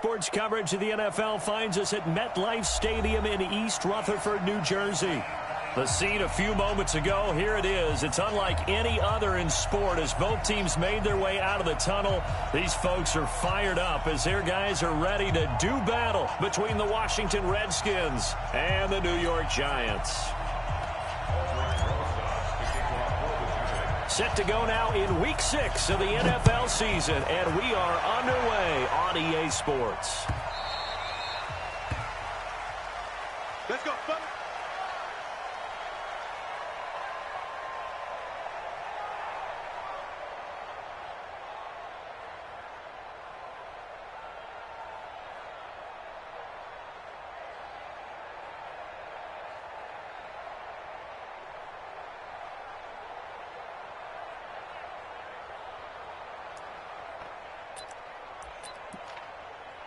sports coverage of the NFL finds us at MetLife Stadium in East Rutherford, New Jersey. The scene a few moments ago, here it is. It's unlike any other in sport as both teams made their way out of the tunnel. These folks are fired up as their guys are ready to do battle between the Washington Redskins and the New York Giants. Set to go now in Week 6 of the NFL season, and we are underway on EA Sports. Let's go, fellas.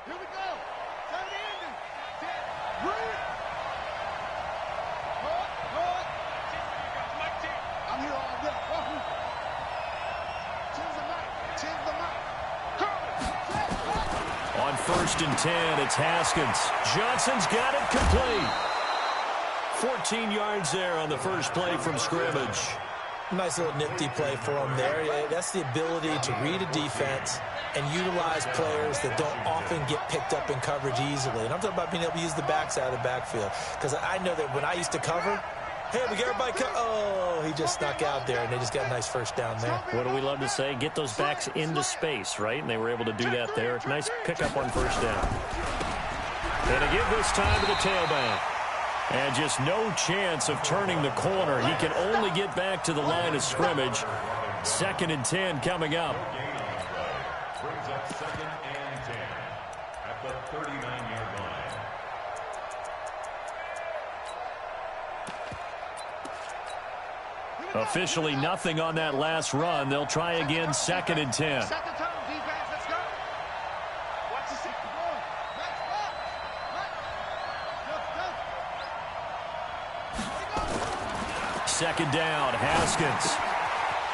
Here we go. Time to end it. 10, run. I'm here all day. Change the mic. On 1st and 10, it's Haskins. Johnson's got it complete. 14 yards there on the first play from scrimmage. Nice little nifty play for him there. That's the ability to read a defense and utilize players that don't often get picked up in coverage easily. And I'm talking about being able to use the backside of the backfield. Because I know that when I used to cover, hey, we got everybody oh, he just snuck out there, and they just got a nice first down there. What do we love to say? Get those backs into space, right? And they were able to do that there. Nice pickup on first down. And to give this time to the tailback. And just no chance of turning the corner. He can only get back to the line of scrimmage. 2nd and 10 coming up. Brings up 2nd and 10 at the 39-yard line. Officially nothing on that last run. They'll try again 2nd and 10. Set the tone, defense. Let's go. Watch the seat. Second down, Haskins.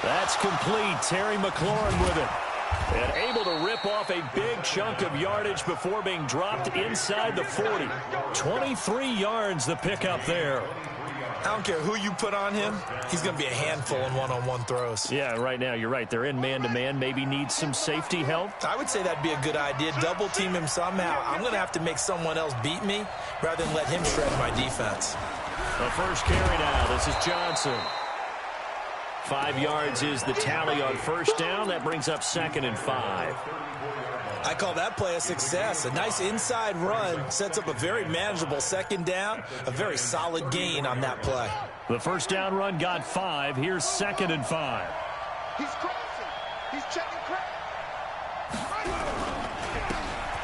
That's complete. Terry McLaurin with it. And able to rip off a big chunk of yardage before being dropped inside the 40. 23 yards the pickup there. I don't care who you put on him. He's going to be a handful in one-on-one throws. Yeah, right now, you're right. They're in man-to-man. Maybe need some safety help. I would say that'd be a good idea. Double team him somehow. I'm going to have to make someone else beat me rather than let him shred my defense. The first carry now. This is Johnson. 5 yards is the tally on first down. That brings up 2nd and 5. I call that play a success. A nice inside run sets up a very manageable second down. A very solid gain on that play. The first down run got 5. Here's 2nd and 5. He's crossing. He's checking crack.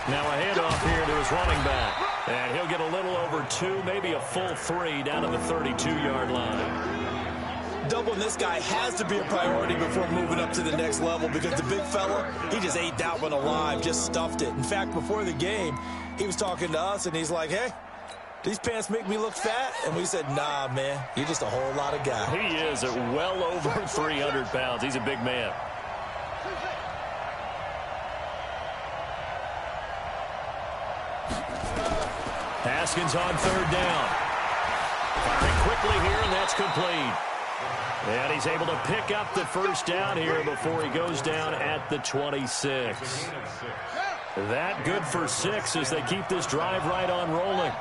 Now a handoff here to his running back. And he'll get a little over 2, maybe a full 3 down to the 32-yard line. Doubling this guy has to be a priority before moving up to the next level because the big fella, he just ate that one alive, just stuffed it. In fact, before the game, he was talking to us, and he's like, hey, these pants make me look fat? And we said, nah, man, you're just a whole lot of guy. He is at well over 300 pounds. He's a big man. Haskins on 3rd down. Firing quickly here, and that's complete. And he's able to pick up the first down here before he goes down at the 26. That good for 6 as they keep this drive right on rolling.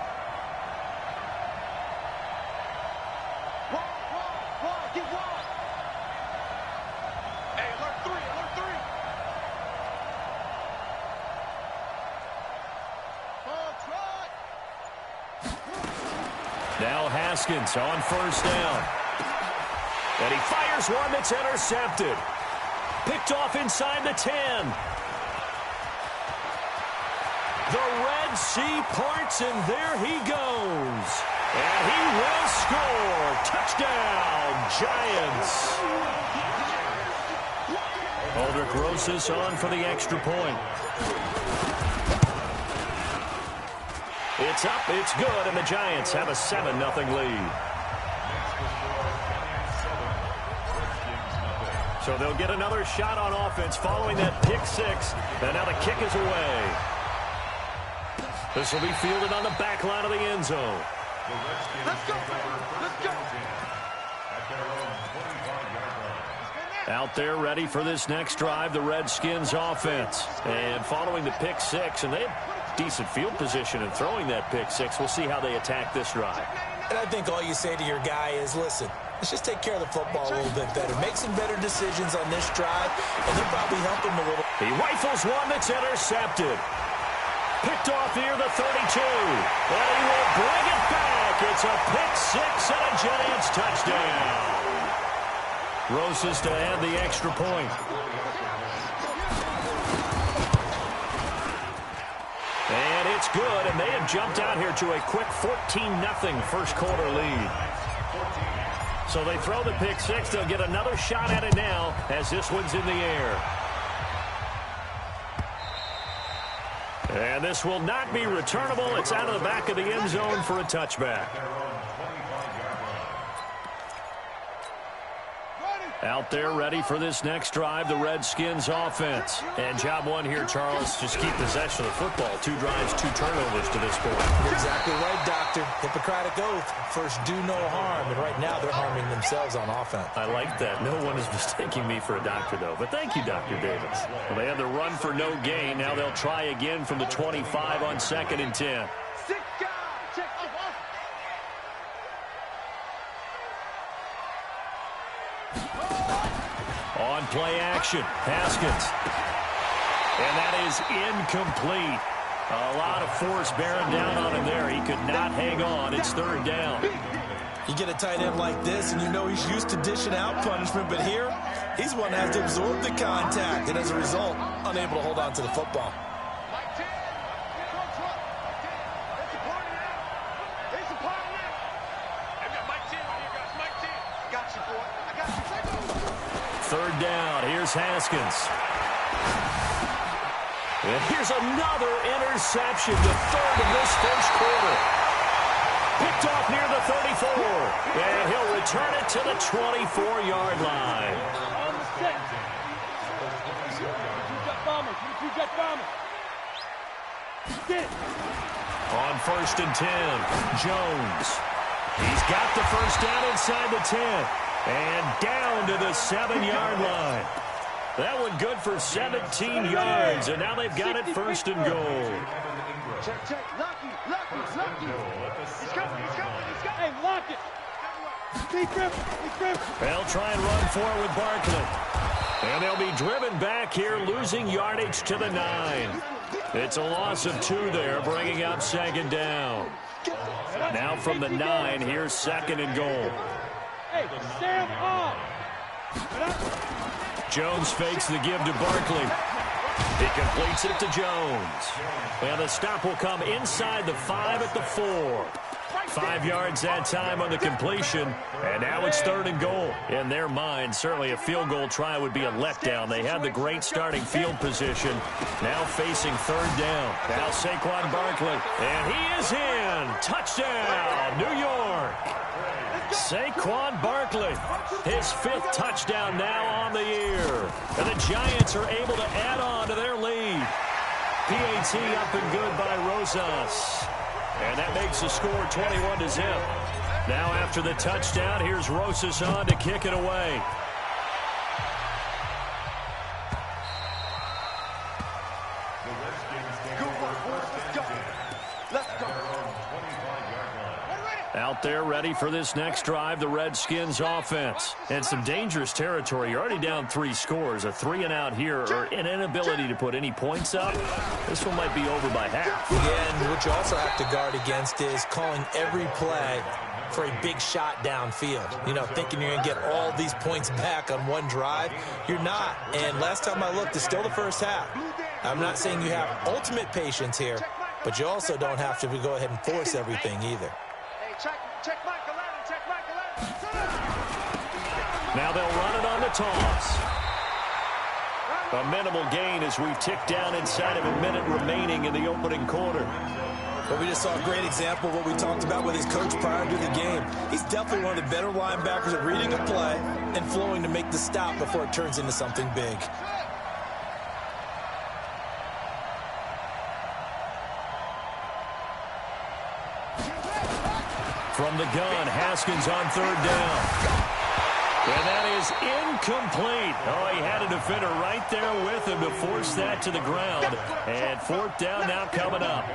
Hey, alert 3, alert 3. Now Haskins on first down. And he fires one that's intercepted. Picked off inside the 10. The Red Sea parts, and there he goes. And he will score. Touchdown, Giants. Aldrich Rosas on for the extra point. It's up, it's good, and the Giants have a 7-0 lead. So they'll get another shot on offense following that pick 6, and now the kick is away. This will be fielded on the back line of the end zone. Let's go. Let's go. Out there ready for this next drive, the Redskins offense. And following the pick six, and they have decent field position in throwing that pick six. We'll see how they attack this drive. And I think all you say to your guy is, listen, let's just take care of the football a little bit better. Make some better decisions on this drive, and they'll probably help him a little. He rifles one that's intercepted. Picked off near the 32. And he will bring it back. It's a pick six and a Giants touchdown. Rosas to add the extra point. And it's good, and they have jumped out here to a quick 14-0 first quarter lead. So they throw the pick six. They'll get another shot at it now as this one's in the air. And this will not be returnable. It's out of the back of the end zone for a touchback. Out there ready for this next drive, the Redskins offense. And job one here, Charles, just keep possession of the football. 2 drives, 2 turnovers to this point. You're exactly right, Doctor. Hippocratic oath. First, do no harm. And right now, they're harming themselves on offense. I like that. No one is mistaking me for a doctor, though. But thank you, Dr. Davis. Well, they had the run for no gain. Now they'll try again from the 25 on 2nd and 10. On play action, Haskins. And that is incomplete. A lot of force bearing down on him there. He could not hang on. It's 3rd down. You get a tight end like this, and you know he's used to dishing out punishment, but here, he's one that has to absorb the contact, and as a result, unable to hold on to the football. Third down. Here's Haskins. And here's another interception, the 3rd of this first quarter. Picked off near the 34. And he'll return it to the 24-yard line. On 1st and 10, Jones. He's got the first down inside the 10. And down to the 7-yard line. That one good for 17 yards. And now they've got it 1st and goal. Check. Lucky. He's coming. Hey, lock it. They'll try and run forward with Barkley. And they'll be driven back here, losing yardage to the 9. It's a loss of 2 there, bringing up 2nd down. Now from the 9, here's 2nd and goal. Hey, stand up. Jones fakes the give to Barkley. He completes it to Jones. Well, the stop will come inside the 5 at the 4. 5 yards that time on the completion, and now it's 3rd and goal. In their mind, certainly a field goal try would be a letdown. They had the great starting field position, now facing 3rd down. Now Saquon Barkley, and he is in. Touchdown, New York. Saquon Barkley, his 5th touchdown now on the year. And the Giants are able to add on to their lead. PAT up and good by Rosas. And that makes the score 21-0. Now after the touchdown, here's Rosas on to kick it away. Out there ready for this next drive, the Redskins offense. And some dangerous territory. You're already down 3 scores. A 3-and-out here, or an inability to put any points up. This one might be over by half. Again, what you also have to guard against is calling every play for a big shot downfield. You know, thinking you're going to get all these points back on one drive. You're not. And last time I looked, it's still the first half. I'm not saying you have ultimate patience here, but you also don't have to go ahead and force everything either. Now they'll run it on the toss. A minimal gain as we tick down inside of a minute remaining in the opening quarter. Well, we just saw a great example of what we talked about with his coach prior to the game. He's definitely one of the better linebackers at reading a play and flowing to make the stop before it turns into something big. From the gun, Haskins on third down. And that is incomplete. Oh, he had a defender right there with him to force that to the ground. And fourth down now coming up.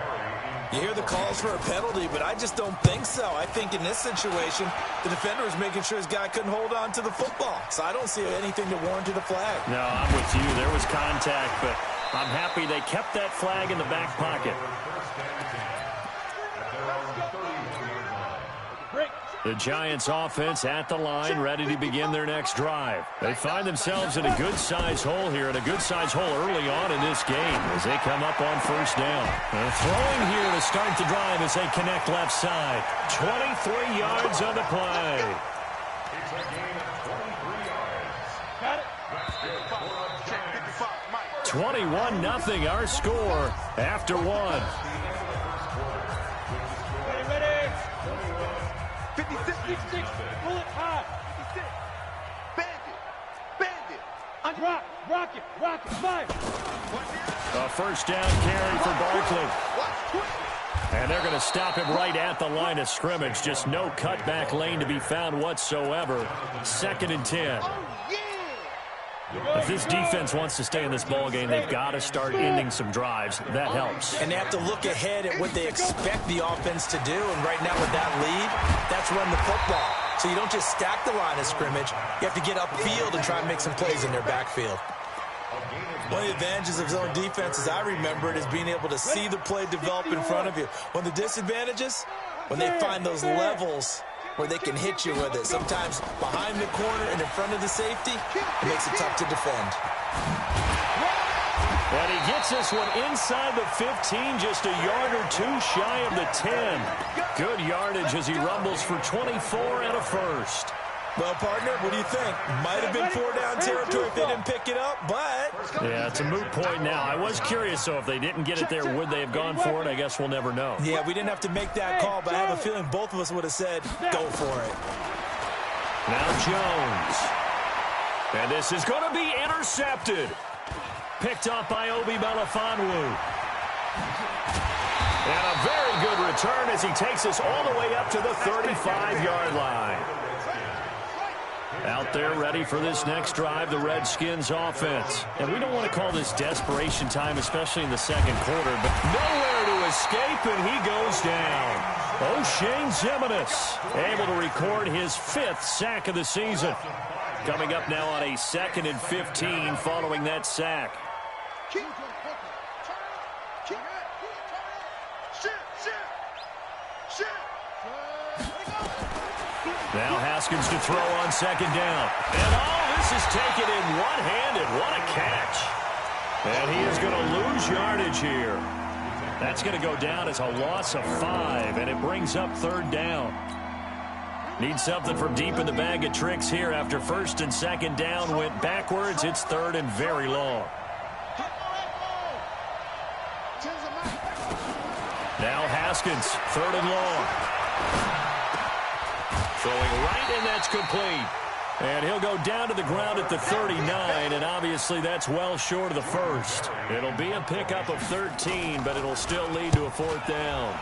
You hear the calls for a penalty, but I just don't think so. I think in this situation, the defender was making sure his guy couldn't hold on to the football. So I don't see anything to warrant the flag. No, I'm with you. There was contact, but I'm happy they kept that flag in the back pocket. The Giants offense at the line, ready to begin their next drive. They find themselves in a good-sized hole here, and a good-sized hole early on in this game as they come up on first down. They're throwing here to start the drive as they connect left side. 23 yards on the play. It's a gain of 23 yards. Got it. That's good. 21-0 our score after one. Ready. 56, 56, pull it high. 56. Bandit. Rock it, fire. A first down carry for Barkley. And they're going to stop him right at the line of scrimmage. Just no cutback lane to be found whatsoever. 2nd and 10. If this defense wants to stay in this ballgame, they've got to start ending some drives. That helps. And they have to look ahead at what they expect the offense to do. And right now with that lead, that's run the football. So you don't just stack the line of scrimmage. You have to get upfield and try and make some plays in their backfield. One of the advantages of zone defense, as I remember it, is being able to see the play develop in front of you. One of the disadvantages, when they find those levels where they can hit you with it. Sometimes behind the corner and in front of the safety, it makes it tough to defend. And he gets this one inside the 15, just a yard or two shy of the 10. Good yardage as he rumbles for 24 and a first. Well, partner, what do you think? Might have been 4-down territory if they didn't pick it up, but... Yeah, it's a moot point now. I was curious, so if they didn't get it there, would they have gone for it? I guess we'll never know. Yeah, we didn't have to make that call, but I have a feeling both of us would have said, go for it. Now Jones. And this is going to be intercepted. Picked up by Obi Melifonwu. And a very good return as he takes us all the way up to the 35-yard line. Out there ready for this next drive, the Redskins offense. And we don't want to call this desperation time, especially in the second quarter, but nowhere to escape, and he goes down. O'Shane Ximines able to record his 5th sack of the season. Coming up now on a 2nd and 15 following that sack. Now Haskins to throw on 2nd down. And this is taken in one-handed. What a catch. And he is going to lose yardage here. That's going to go down as a loss of 5, and it brings up 3rd down. Need something from deep in the bag of tricks here after 1st and 2nd down went backwards. It's 3rd and very long. Now Haskins, 3rd and long. Throwing right, and that's complete. And he'll go down to the ground at the 39, and obviously that's well short of the 1st. It'll be a pickup of 13, but it'll still lead to a 4th down.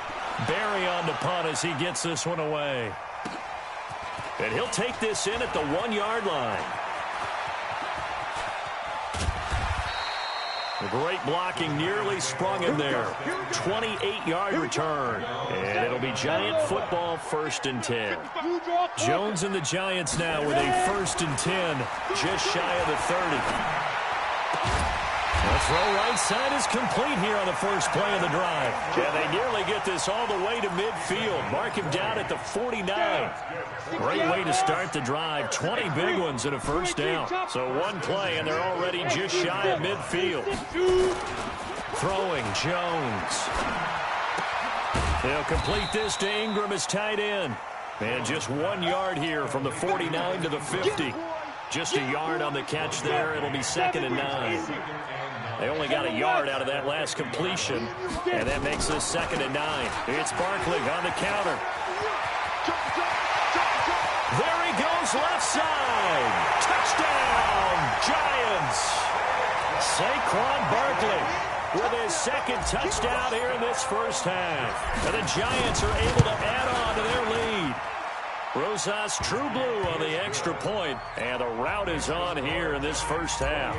Barry on the punt as he gets this one away. And he'll take this in at the 1-yard line. The great blocking nearly sprung him there. 28-yard return. And it'll be Giant football, 1st and 10. Jones and the Giants now with a 1st and 10, just shy of the 30. The throw right side is complete here on the first play of the drive. And they nearly get this all the way to midfield. Mark him down at the 49. Great way to start the drive. 20 big ones and a 1st down. So one play, and they're already just shy of midfield. Throwing Jones. They'll complete this to Ingram as tight end. And just 1 yard here from the 49 to the 50. Just a yard on the catch there. It'll be 2nd and 9. They only got a yard out of that last completion, and that makes this 2nd and 9. It's Barkley on the counter. There he goes, left side. Touchdown, Giants. Saquon Barkley with his 2nd touchdown here in this first half. And the Giants are able to add on to their lead. Rosas True Blue on the extra point, and a rout is on here in this first half.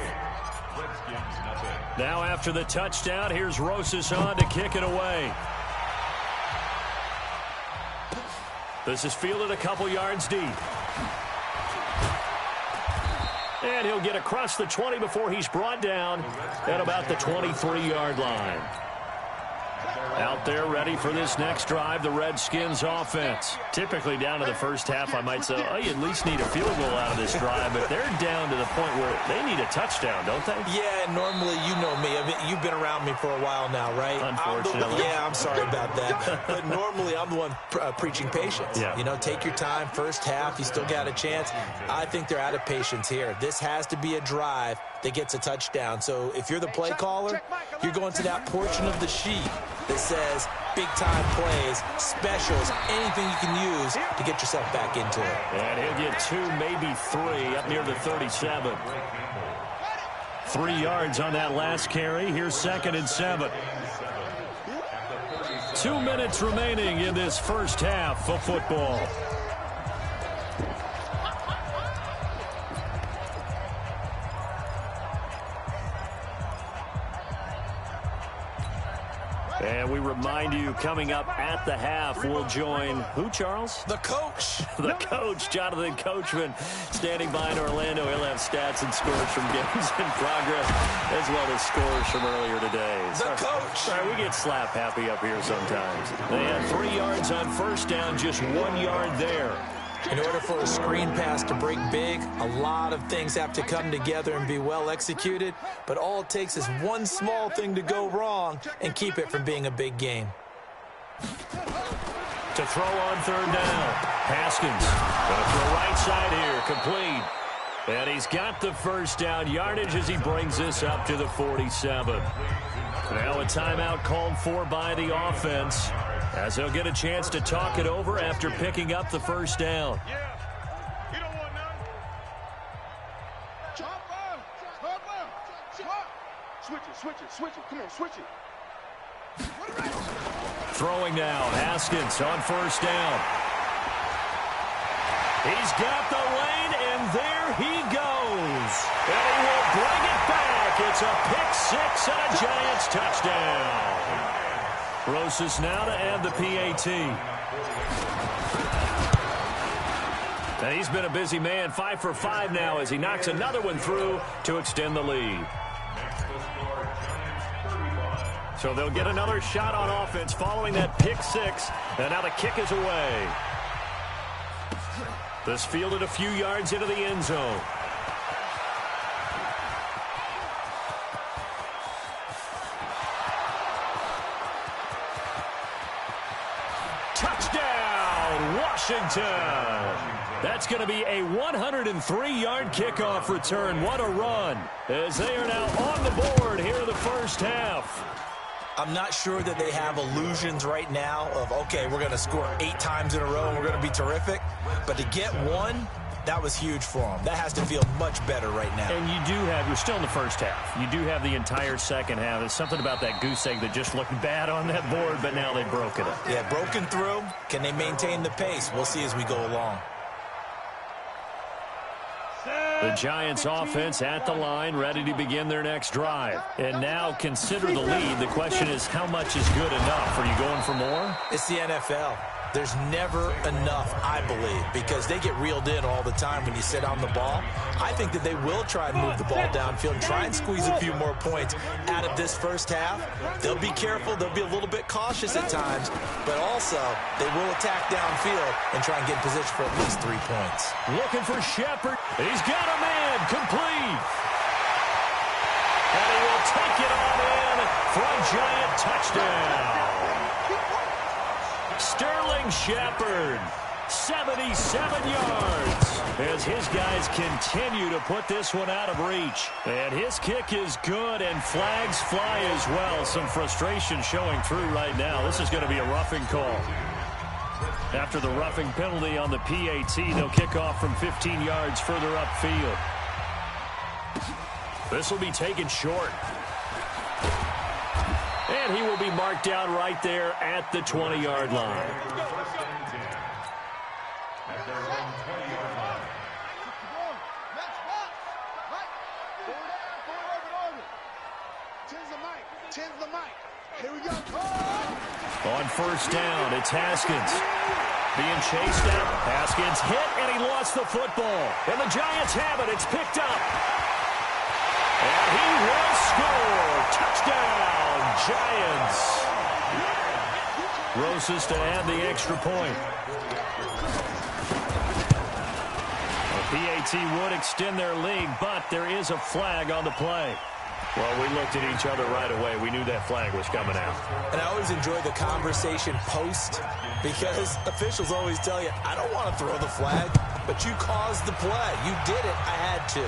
Now after the touchdown, here's Rosas on to kick it away. This is fielded a couple yards deep. And he'll get across the 20 before he's brought down at about the 23-yard line. Out there ready for this next drive, the Redskins offense. Typically down to the first half, I might say, oh, you at least need a field goal out of this drive, but they're down to the point where they need a touchdown, don't they? Yeah, normally, you know me. I mean, you've been around me for a while now, right? Unfortunately. I'm sorry about that. But normally, I'm the one preaching patience. Yeah. You know, take your time, first half, you still got a chance. I think they're out of patience here. This has to be a drive that gets a touchdown. So if you're the play caller, you're going to that portion of the sheet that says big-time plays, specials, anything you can use to get yourself back into it. And he'll get 2, maybe 3, up near the 37. 3 yards on that last carry. Here's 2nd and 7. 2 minutes remaining in this first half of football. And we remind you, coming up at the half, we'll join who, Charles? The coach. The coach, Jonathan Coachman, standing by in Orlando. He'll have stats and scores from games in progress, as well as scores from earlier today. The coach. Sorry, we get slap happy up here sometimes. They had 3 yards on first down, just 1 yard there. In order for a screen pass to break big, a lot of things have to come together and be well executed, but all it takes is one small thing to go wrong and keep it from being a big game. To throw on 3rd down, Haskins going to throw right side here, complete. And he's got the first down yardage as he brings this up to the 47. Now a timeout called for by the offense, as they'll get a chance to talk it over after picking up the first down. Yeah. You don't want none. Chop up. Chop up. Chop. Switch it. Come on, switch it. Throwing now, Haskins on first down. He's got the lane, and there he goes. And he will bring it back. It's a pick 6 and a Giants touchdown. Rosas now to add the PAT. And he's been a busy man, 5 for 5 now as he knocks another one through to extend the lead. So they'll get another shot on offense following that pick 6, and now the kick is away. This fielded a few yards into the end zone. Touchdown, Washington. That's going to be a 103-yard kickoff return. What a run, as they are now on the board here in the first half. I'm not sure that they have illusions right now of, okay, we're going to score 8 times in a row and we're going to be terrific. But to get one, that was huge for them. That has to feel much better right now. And you do have, you're still in the first half. You do have the entire second half. There's something about that goose egg that just looked bad on that board, but now they broke it up. Yeah, broken through. Can they maintain the pace? We'll see as we go along. The Giants offense at the line, ready to begin their next drive. And now consider the lead. The question is, how much is good enough? Are you going for more? It's the NFL. There's never enough, I believe, because they get reeled in all the time when you sit on the ball. I think that they will try and move the ball downfield and try and squeeze a few more points out of this first half. They'll be careful. They'll be a little bit cautious at times, but also they will attack downfield and try and get in position for at least 3 points. Looking for Shepard. He's got a man complete. And he will take it on in for a Giant touchdown. Sterling Shepard, 77 yards, as his guys continue to put this one out of reach. And his kick is good, and flags fly as well. Some frustration showing through right now. This is going to be a roughing call. After the roughing penalty on the PAT, they'll kick off from 15 yards further upfield. This will be taken short. And he will be marked down right there at the 20-yard line. at their own 20-yard line. Tens the mic. Here we go. On first down, it's Haskins. Being chased out. Haskins hit, and he lost the football. And the Giants have it. It's picked up. And he will score. Touchdown, Giants. Rosas to add the extra point. The PAT would extend their lead, but there is a flag on the play. Well, we looked at each other right away. We knew that flag was coming out. And I always enjoy the conversation post because officials always tell you, I don't want to throw the flag, but you caused the play. You did it. I had to.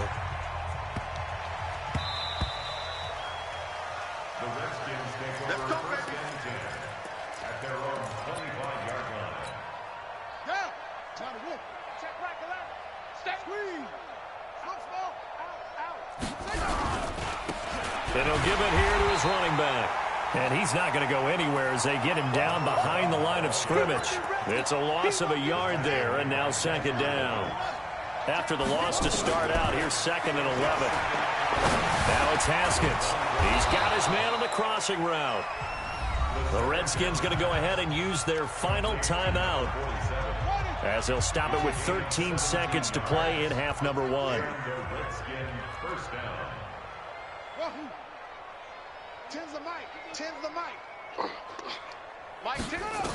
The Redskins take over first and 10 at their own 25-yard line. Yeah. Time to whoop. Check right to left. Step. Squeeze. Slow, slow. Out, out. And he'll give it here to his running back. And he's not going to go anywhere as they get him down behind the line of scrimmage. It's a loss of a yard there, and now second down. After the loss to start out, here's 2nd and 11. Now it's Haskins. He's got his man on the crossing route. The Redskins going to go ahead and use their final timeout as they'll stop it with 13 seconds to play in half number 1. First down. Tens the mic. Tens the mic. Mike, take it up.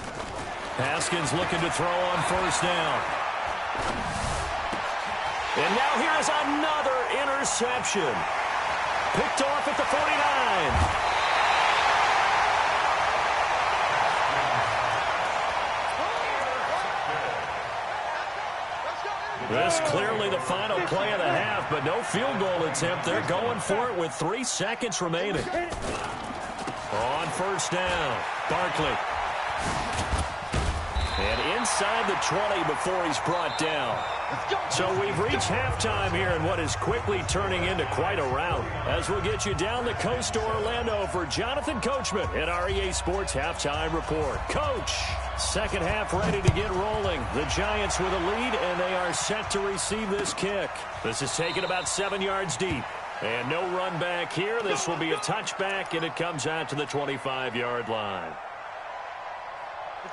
Haskins looking to throw on first down. And now here's another interception. Picked off at the 49. This clearly the final play of the half, but no field goal attempt. They're going for it with 3 seconds remaining. On first down, Barkley. And inside the 20 before he's brought down. So we've reached halftime here in what is quickly turning into quite a rout. As we'll get you down the coast to Orlando for Jonathan Coachman at REA Sports Halftime Report. Coach, second half ready to get rolling. The Giants with a lead, and they are set to receive this kick. This is taken about 7 yards deep. And no run back here. This will be a touchback, and it comes out to the 25-yard line.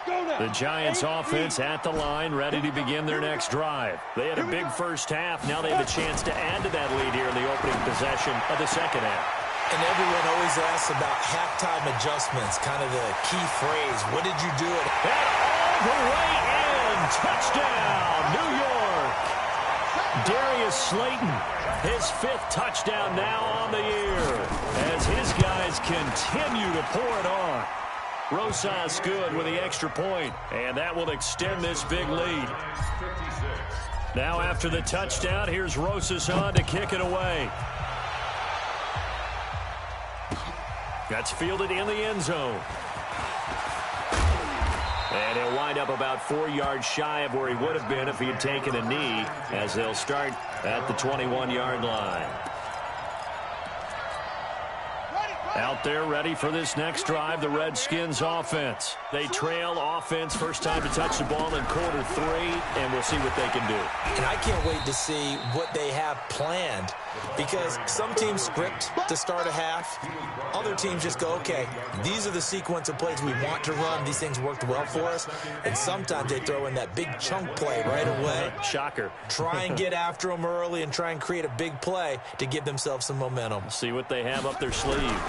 The Giants offense at the line, ready to begin their next drive. They had a big first half. Now they have a chance to add to that lead here in the opening possession of the second half. And everyone always asks about halftime adjustments, kind of the key phrase. What did you do? And all the way in. Touchdown, New York. Darius Slayton, his 5th touchdown now on the year as his guys continue to pour it on. Rosas good with the extra point, and that will extend this big lead. Now after the touchdown, here's Rosas on to kick it away. That's fielded in the end zone. And he'll wind up about 4 yards shy of where he would have been if he had taken a knee, as they'll start at the 21-yard line. Out there ready for this next drive, the Redskins offense. They trail offense, first time to touch the ball in quarter 3, and we'll see what they can do. And I can't wait to see what they have planned, because some teams script to start a half. Other teams just go, okay, these are the sequence of plays we want to run. These things worked well for us. And sometimes they throw in that big chunk play right away. Shocker. Try and get after them early and try and create a big play to give themselves some momentum. See what they have up their sleeve.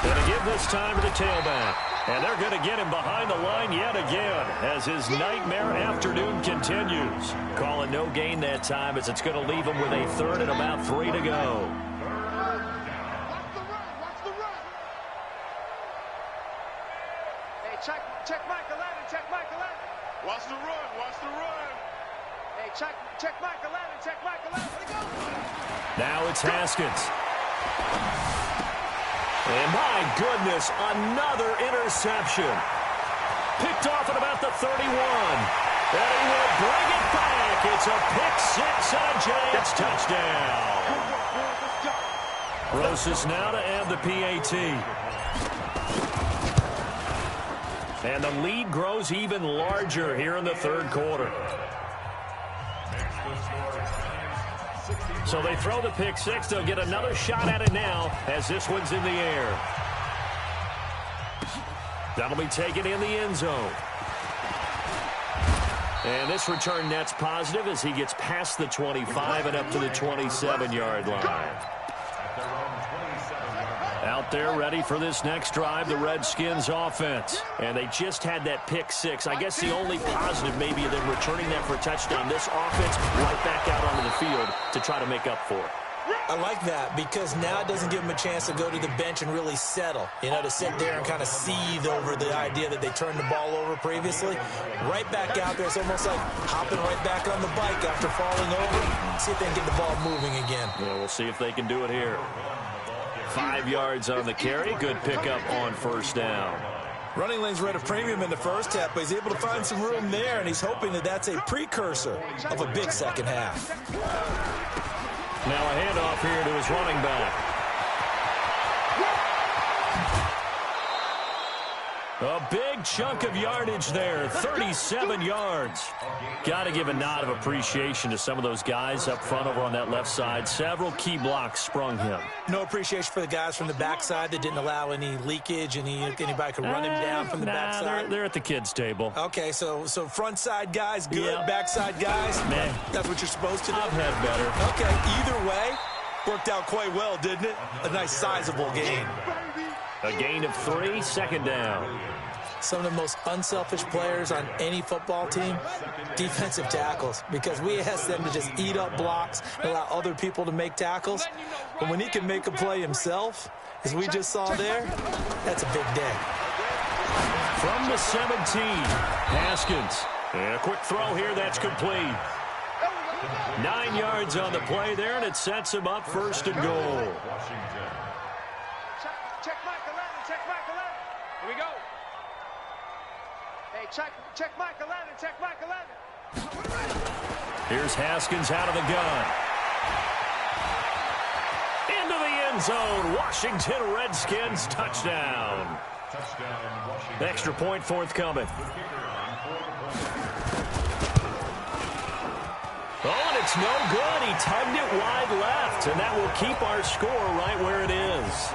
Going to give this time to the tailback. And they're going to get him behind the line yet again as his nightmare afternoon continues. Calling no gain that time as it's going to leave him with a 3rd and about 3 to go. Hey, check Michael Allen, check Michael Allen. Watch the run, watch the run. Hey, check Michael Allen, check Michael Allen. Let it go. Now it's Haskins. And my goodness, another interception. Picked off at about the 31. And he will bring it back. It's a pick 6 and a Giants touchdown. Rosas now to add the PAT. And the lead grows even larger here in the 3rd quarter. So they throw the pick six. They'll get another shot at it now as this one's in the air. That'll be taken in the end zone. And this return net's positive as he gets past the 25 and up to the 27-yard line. Out there ready for this next drive, the Redskins offense. And they just had that pick six. I guess the only positive maybe of them returning that for a touchdown. This offense right back out onto the field to try to make up for it. I like that because now it doesn't give them a chance to go to the bench and really settle, to sit there and kind of seethe over the idea that they turned the ball over previously. Right back out there, it's almost like hopping right back on the bike after falling over. See if they can get the ball moving again. Yeah, we'll see if they can do it here. 5 yards on the carry. Good pickup on first down. Running lanes were at a premium in the first half, but he's able to find some room there, and he's hoping that that's a precursor of a big second half. Now a handoff here to his running back. A big chunk of yardage there, 37 yards. Got to give a nod of appreciation to some of those guys up front over on that left side. Several key blocks sprung him. No appreciation for the guys from the backside that didn't allow any leakage, anybody could run him down from the backside. They're at the kids' table. Okay, so front side guys good, yeah. Backside guys, man, that's what you're supposed to do? I've had better. Okay, either way, worked out quite well, didn't it? A nice sizable gain. A gain of 3, second down. Some of the most unselfish players on any football team, defensive tackles, because we ask them to just eat up blocks and allow other people to make tackles. But when he can make a play himself, as we just saw there, that's a big day. From the 17, Haskins. And a quick throw here, that's complete. 9 yards on the play there, and it sets him up first and goal. Check Mike 11, check Mike 11. Here we go. Hey, check Mike 11, check Mike 11. Here's Haskins out of the gun. Into the end zone. Washington Redskins touchdown. Extra point forthcoming. Oh, and it's no good. He tugged it wide left, and that will keep our score right where it is.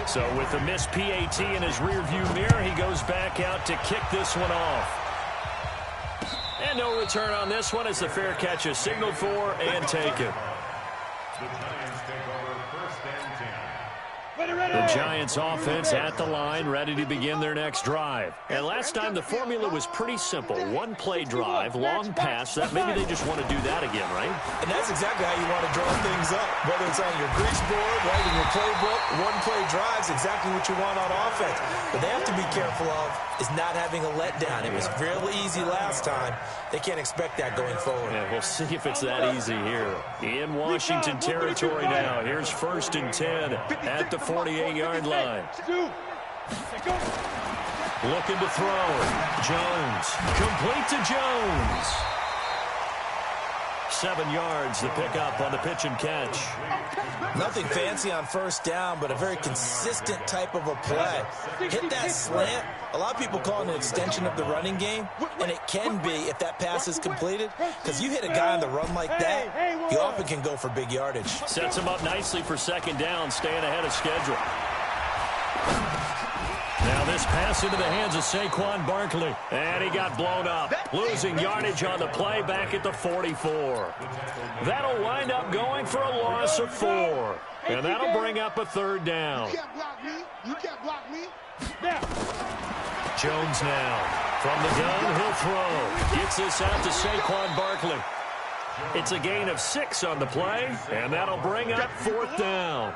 So with the missed PAT in his rearview mirror, he goes back out to kick this one off. And no return on this one as the fair catch is signaled for and taken. The Giants offense at the line, ready to begin their next drive. And last time the formula was pretty simple. One play drive, long pass. That maybe they just want to do that again, right? And that's exactly how you want to draw things up. Whether it's on your grease board, right, in your playbook, one play drives exactly what you want on offense. But they have to be careful of is not having a letdown. It was real easy last time. They can't expect that going forward. Yeah, we'll see if it's that easy here. In Washington territory now. Here's 1st and 10 at the 48-yard line. Looking to throw. Jones. Complete to Jones. 7 yards, the pickup on the pitch and catch. Nothing fancy on first down, but a very consistent type of a play. Hit that slant. A lot of people call it an extension of the running game, and it can be if that pass is completed, because you hit a guy on the run like that, he often can go for big yardage. Sets him up nicely for second down, staying ahead of schedule. Now this pass into the hands of Saquon Barkley. And he got blown up. Losing yardage on the play back at the 44. That'll wind up going for a loss of 4. And that'll bring up a 3rd down. You can't block me. You can't block me. Now. Jones now. From the gun, he'll throw. Gets this out to Saquon Barkley. It's a gain of 6 on the play. And that'll bring up 4th down.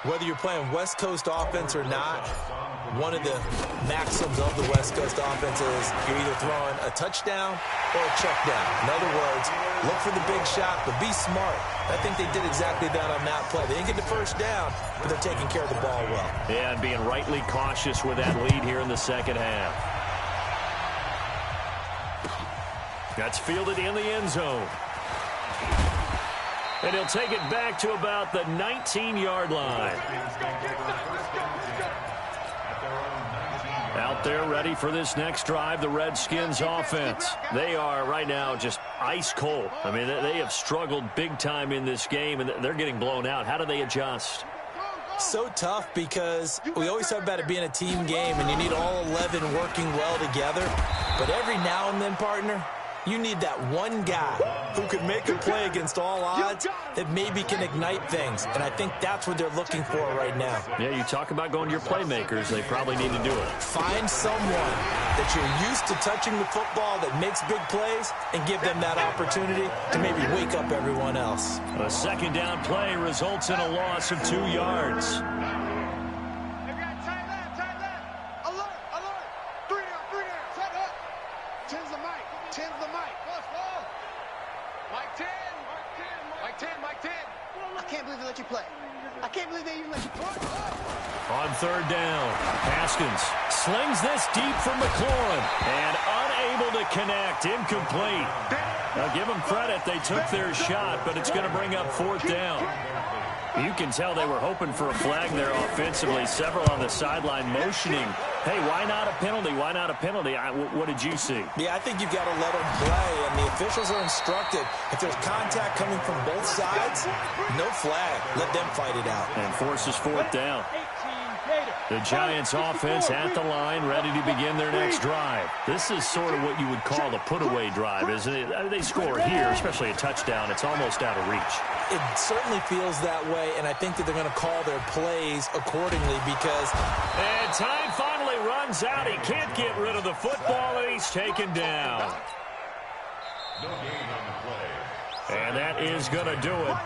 Whether you're playing West Coast offense or not, one of the maxims of the West Coast offense is you're either throwing a touchdown or a check down. In other words, look for the big shot, but be smart. I think they did exactly that on that play. They didn't get the first down, but they're taking care of the ball well. Yeah, and being rightly cautious with that lead here in the second half. That's fielded in the end zone. And he'll take it back to about the 19-yard line. Out Out there ready for this next drive, the Redskins offense. They are right now just ice cold. I mean, they have struggled big time in this game, and they're getting blown out. How do they adjust? So tough because we always talk about it being a team game, and you need all 11 working well together. But every now and then, partner, you need that one guy who can make a play against all odds that maybe can ignite things. And I think that's what they're looking for right now. Yeah, you talk about going to your playmakers. They probably need to do it. Find someone that you're used to touching the football that makes big plays and give them that opportunity to maybe wake up everyone else. A second down play results in a loss of 2 yards. On third down, Haskins slings this deep for McLaurin and unable to connect. Incomplete. Now give them credit. They took their shot, but it's going to bring up fourth down. You can tell they were hoping for a flag there offensively. Several on the sideline motioning. Hey, why not a penalty? Why not a penalty? What did you see? Yeah, I think you've got to let them play, and the officials are instructed. If there's contact coming from both sides, no flag. Let them fight it out. And forces fourth down. The Giants offense at the line, ready to begin their next drive. This is sort of what you would call the put-away drive, isn't it? They score here, especially a touchdown. It's almost out of reach. It certainly feels that way, and I think that they're going to call their plays accordingly because... And time finally runs out. He can't get rid of the football, and he's taken down. And that is going to do it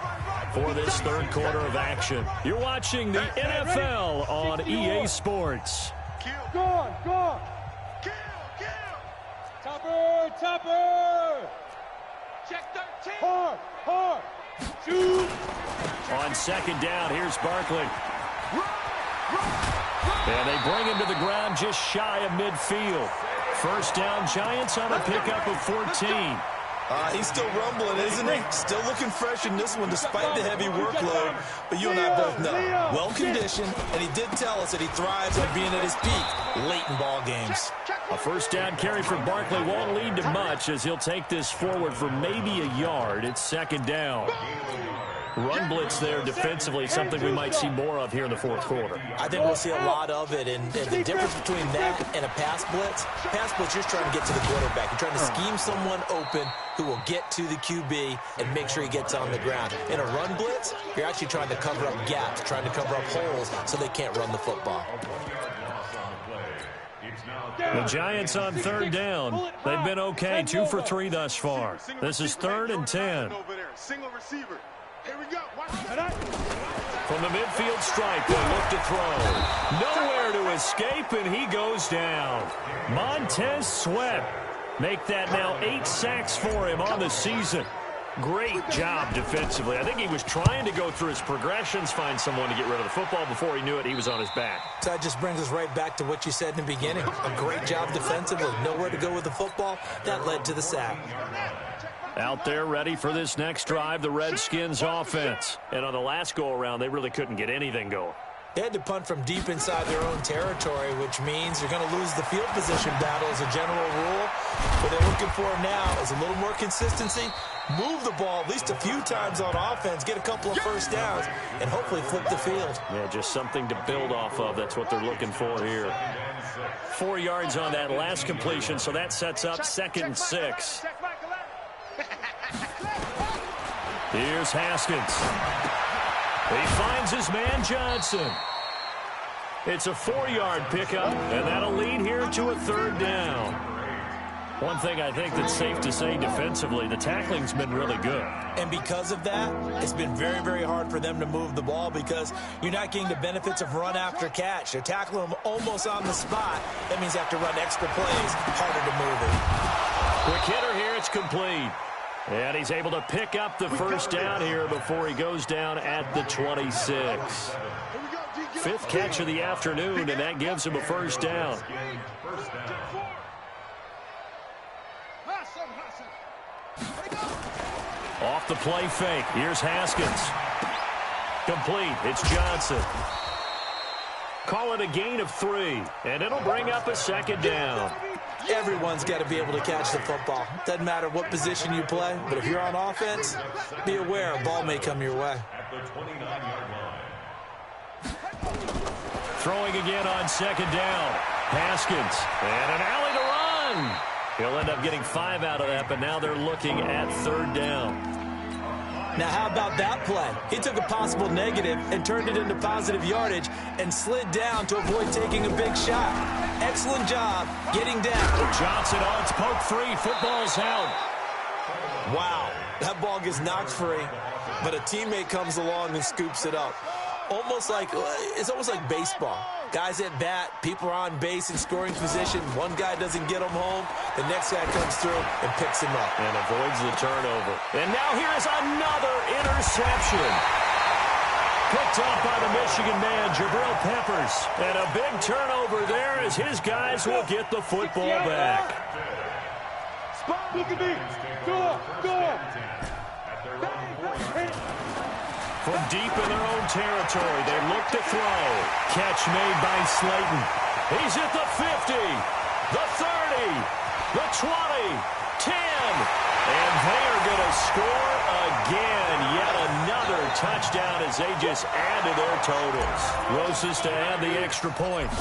for this third quarter of action. You're watching the NFL on EA Sports. Go on, go on. Topper. Check 13. Hard. Shoot. On second down, here's Barkley. And they bring him to the ground just shy of midfield. First down, Giants on a pickup of 14. He's still rumbling, isn't he? Still looking fresh in this one despite the heavy workload. But you and I both know, well-conditioned, and he did tell us that he thrives on being at his peak late in ball games. A first down carry for Barkley won't lead to much as he'll take this forward for maybe a yard. It's second down. Run blitz there defensively, something we might see more of here in the fourth quarter. I think we'll see a lot of it, and the difference between that and a pass blitz, you're trying to get to the quarterback. You're trying to scheme someone open who will get to the QB and make sure he gets on the ground. In a run blitz, you're actually trying to cover up gaps, trying to cover up holes so they can't run the football. The Giants on third down. They've been okay, 2 for 3 thus far. This is 3rd and 10. Single receiver. Here we go. From the midfield stripe, they look to throw. Nowhere to escape, and he goes down. Montez Sweat make that now 8 sacks for him on the season. Great job defensively. I think he was trying to go through his progressions, find someone to get rid of the football. Before he knew it, he was on his back. So that just brings us right back to what you said in the beginning. A great job defensively. Nowhere to go with the football. That led to the sack. Out there ready for this next drive, the Redskins offense. And on the last go-around, they really couldn't get anything going. They had to punt from deep inside their own territory, which means you're going to lose the field position battle as a general rule. What they're looking for now is a little more consistency, move the ball at least a few times on offense, get a couple of first downs, and hopefully flip the field. Yeah, just something to build off of. That's what they're looking for here. 4 yards on that last completion, so that sets up 2nd and 6. Here's Haskins. He finds his man Johnson. It's a 4-yard pickup, and that'll lead here to a 3rd down. One thing I think that's safe to say defensively, the tackling's been really good. And because of that, it's been very, very hard for them to move the ball because you're not getting the benefits of run after catch. They're tackling them almost on the spot. That means they have to run extra plays, harder to move it. Quick hitter here, it's complete. And he's able to pick up the first down here before he goes down at the 26. 5th catch of the afternoon, and that gives him a first down. Off the play fake. Here's Haskins. Complete. It's Johnson. Call it a gain of 3, and it'll bring up a second down. Everyone's got to be able to catch the football. Doesn't matter what position you play, but if you're on offense, be aware a ball may come your way. At the 29-yard line. Throwing again on second down. Haskins, and an alley to run. He'll end up getting 5 out of that, but now they're looking at third down. Now, how about that play? He took a possible negative and turned it into positive yardage and slid down to avoid taking a big shot. Excellent job getting down. Johnson on its poke 3. Football's out. Wow, that ball gets knocked free, but a teammate comes along and scoops it up. It's almost like baseball. Guys at bat, people are on base in scoring position. One guy doesn't get him home. The next guy comes through and picks him up. And avoids the turnover. And now here is another interception. Picked up by the Michigan man, Jabril Peppers. And a big turnover there as his guys will get the football back. Spot, look at me. Go. From deep in their own territory, they look to throw. Catch made by Slayton. He's at the 50, the 30, the 20, 10. And they are going to score again. Yet another touchdown as they just add to their totals. Roses to add the extra point.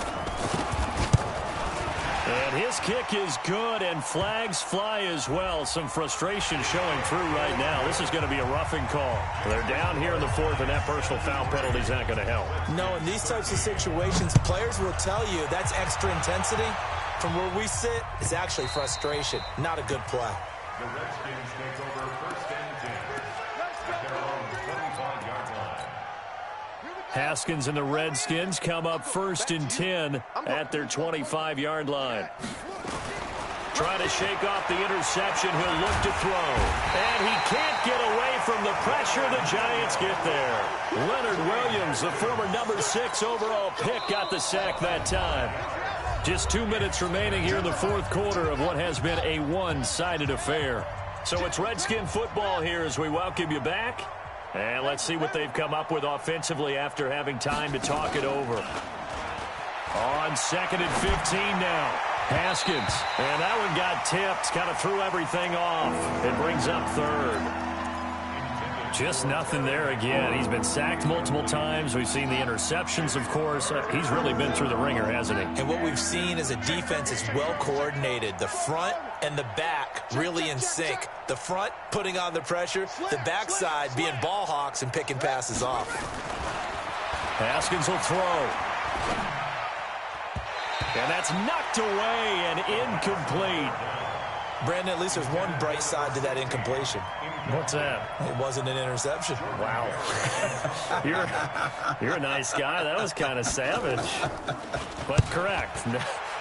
And his kick is good, and flags fly as well. Some frustration showing through right now. This is going to be a roughing call. They're down here in the 4th, and that personal foul penalty is not going to help. No, in these types of situations, players will tell you that's extra intensity. From where we sit, it's actually frustration. Not a good play. The Redskins take over first and 10 at their own 25-yard line. Haskins and the Redskins come up first and 10 at their 25-yard line. Trying to shake off the interception. He'll look to throw. And he can't get away from the pressure. The Giants get there. Leonard Williams, the former number 6 overall pick, got the sack that time. Just 2 minutes remaining here in the 4th quarter of what has been a one-sided affair. So it's Redskin football here as we welcome you back. And let's see what they've come up with offensively after having time to talk it over. On 2nd and 15 now. Haskins. And that one got tipped. Kind of threw everything off. It brings up 3rd. Just nothing there again. He's been sacked multiple times. We've seen the interceptions, of course. He's really been through the ringer, hasn't he? And what we've seen is a defense that's well coordinated. The front and the back really in sync. The front putting on the pressure. The backside being ball hawks and picking passes off. Haskins will throw. And that's knocked away and incomplete. Brandon, at least there's one bright side to that incompletion. What's that? It wasn't an interception. Wow. You're a nice guy. That was kind of savage. But correct.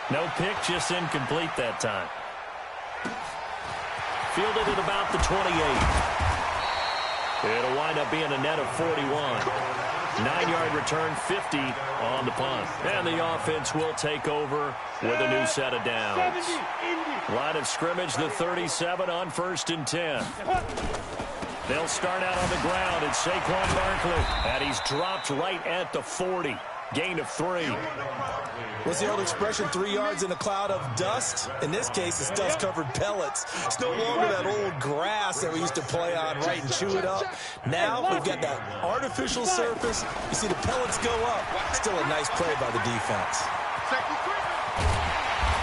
No pick, just incomplete that time. Fielded at about the 28. It'll wind up being a net of 41. 9-yard return, 50 on the punt. And the offense will take over with a new set of downs. Line of scrimmage, the 37 on 1st and 10. They'll start out on the ground. It's Saquon Barkley. And he's dropped right at the 40. Gain of 3. What's the old expression, 3 yards in a cloud of dust? In this case, it's dust-covered pellets. It's no longer that old grass that we used to play on, right, and chew it up. Now we've got that artificial surface. You see the pellets go up. Still a nice play by the defense.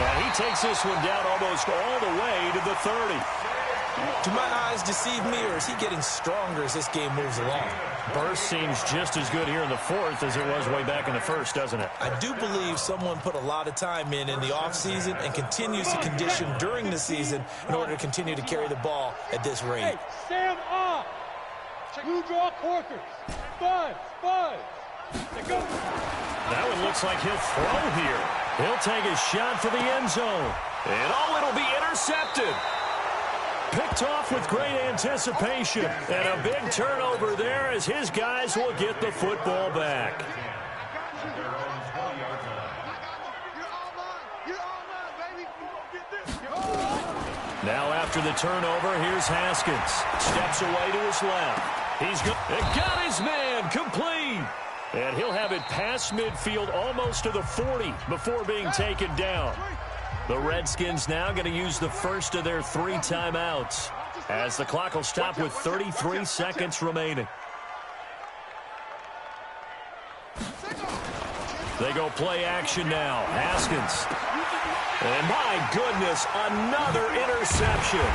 And he takes this one down almost all the way to the 30. Do my eyes deceive me, or is he getting stronger as this game moves along? Burst seems just as good here in the 4th as it was way back in the 1st, doesn't it? I do believe someone put a lot of time in the offseason and continues to condition during the season in order to continue to carry the ball at this rate. Hey, stand up. You draw corkers. Buzz. They go. That one looks like he'll throw here. He'll take a shot for the end zone. And it'll be intercepted. Picked off with great anticipation. And a big turnover there as his guys will get the football back. Now after the turnover, here's Haskins. Steps away to his left. He's got his man complete. And he'll have it past midfield almost to the 40 before being taken down. The Redskins now going to use the first of their 3 timeouts as the clock will stop with 33 seconds remaining. They go play action now. Haskins. And my goodness, another interception.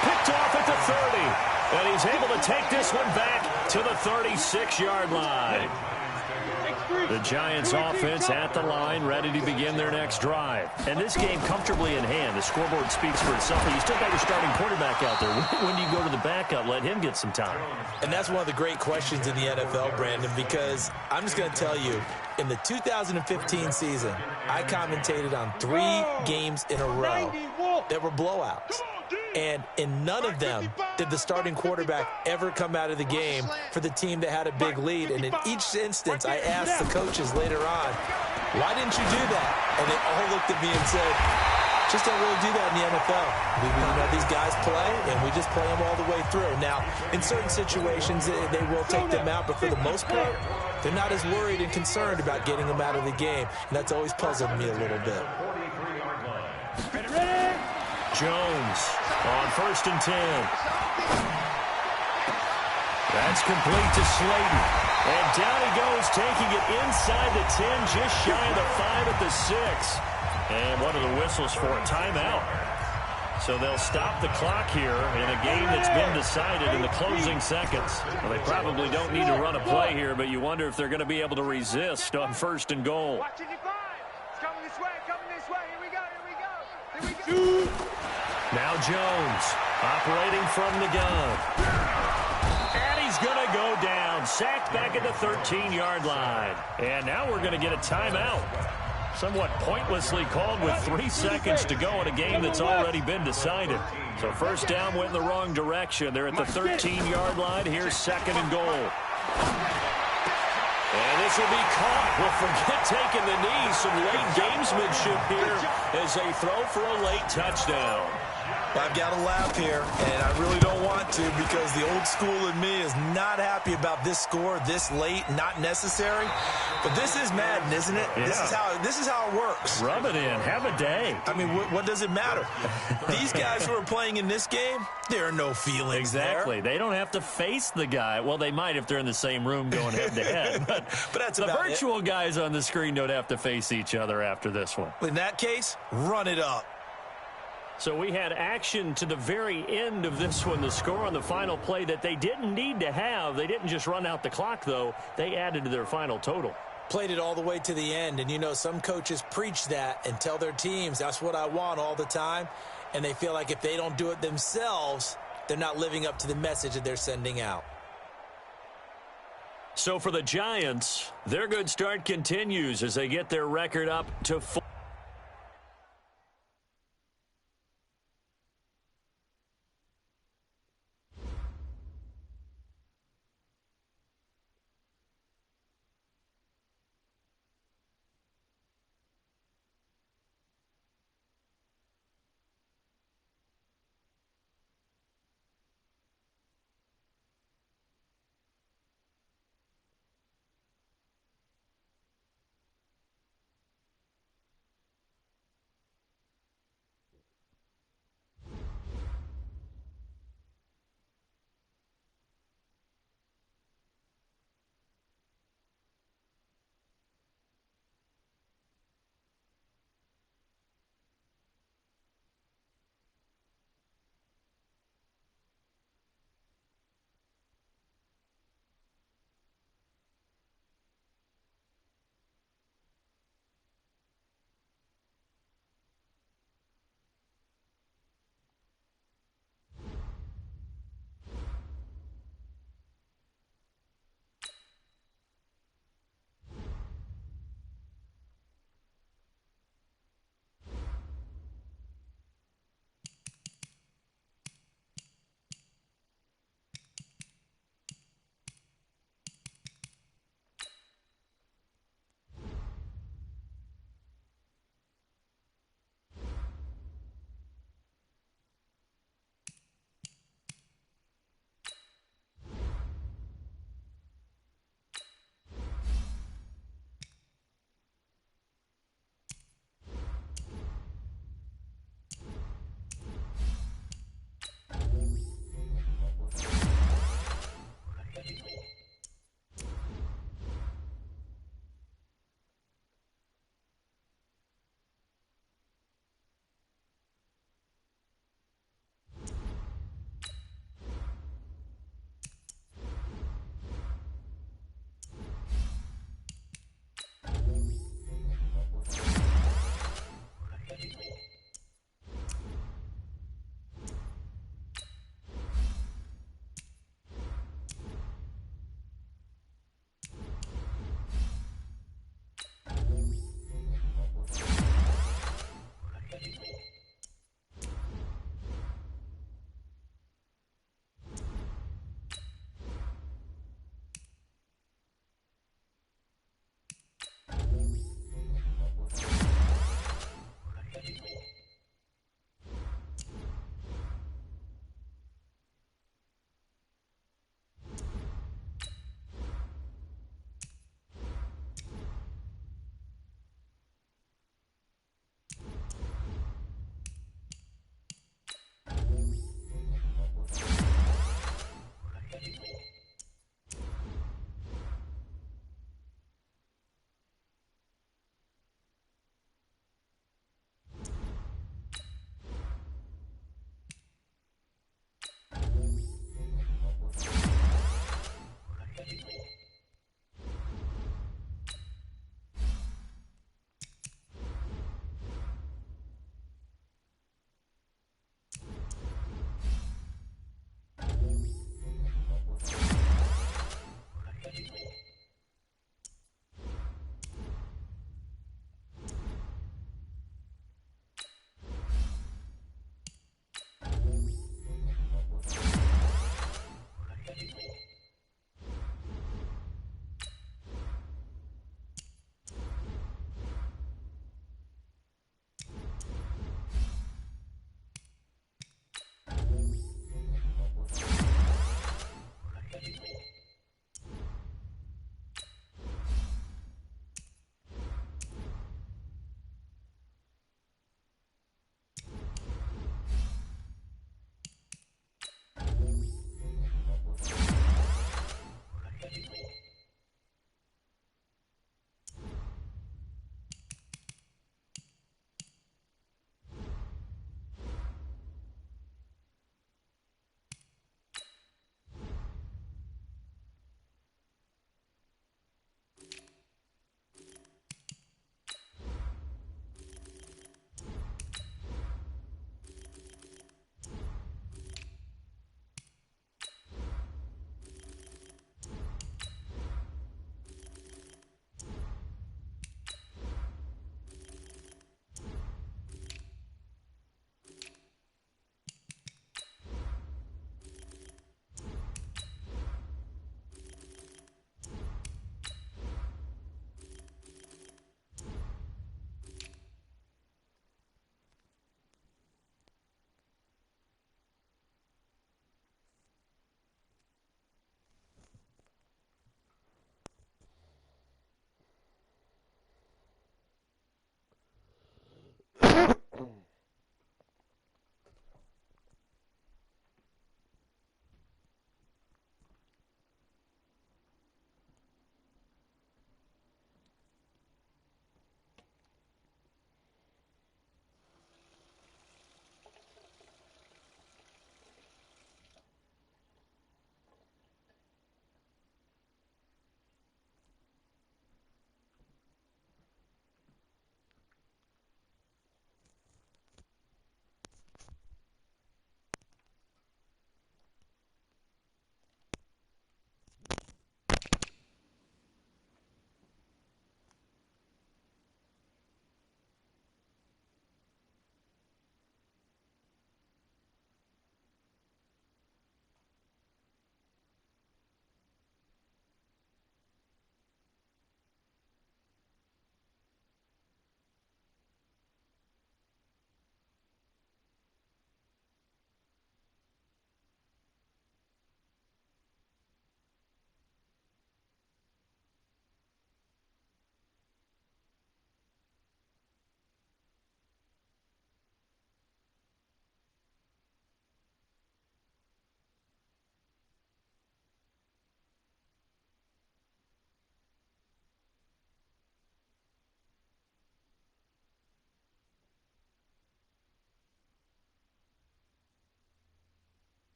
Picked off at the 30. And he's able to take this one back to the 36-yard line. The Giants offense at the line, ready to begin their next drive. And this game comfortably in hand. The scoreboard speaks for itself, but you still got your starting quarterback out there. When do you go to the backup? Let him get some time. And that's one of the great questions in the NFL, Brandon, because I'm just going to tell you, in the 2015 season, I commentated on 3 games in a row that were blowouts. And in none of them did the starting quarterback ever come out of the game for the team that had a big lead. And in each instance, I asked the coaches later on, why didn't you do that? And they all looked at me and said, just don't really do that in the NFL. These guys play, and we just play them all the way through. Now, in certain situations, they will take them out, but for the most part, they're not as worried and concerned about getting them out of the game. And that's always puzzled me a little bit. Jones on 1st and 10. That's complete to Slayton. And down he goes, taking it inside the 10, just shy of the 5 at the 6. And one of the whistles for a timeout. So they'll stop the clock here in a game that's been decided in the closing seconds. Well, they probably don't need to run a play here, but you wonder if they're going to be able to resist on 1st and goal. It's coming this way, Here we go. Now Jones operating from the gun. And he's going to go down. Sacked back at the 13-yard line. And now we're going to get a timeout. Somewhat pointlessly called with 3 seconds to go in a game that's already been decided. So first down went in the wrong direction. They're at the 13-yard line. Here's 2nd and goal. And this will be caught. Well, forget taking the knee. Some late gamesmanship here as they throw for a late touchdown. I've got to laugh here, and I really don't want to because the old school in me is not happy about this score this late, not necessary. But this is Madden, isn't it? Yeah. This is how it works. Rub it in. Have a day. I mean, what does it matter? These guys who are playing in this game, there are no feelings Exactly. there. They don't have to face the guy. Well, they might if they're in the same room going head-to-head. But that's the about virtual guys on the screen don't have to face each other after this one. In that case, run it up. So we had action to the very end of this one. The score on the final play that they didn't need to have. They didn't just run out the clock, though. They added to their final total. Played it all the way to the end. And, some coaches preach that and tell their teams, that's what I want all the time. And they feel like if they don't do it themselves, they're not living up to the message that they're sending out. So for the Giants, their good start continues as they get their record up to 4.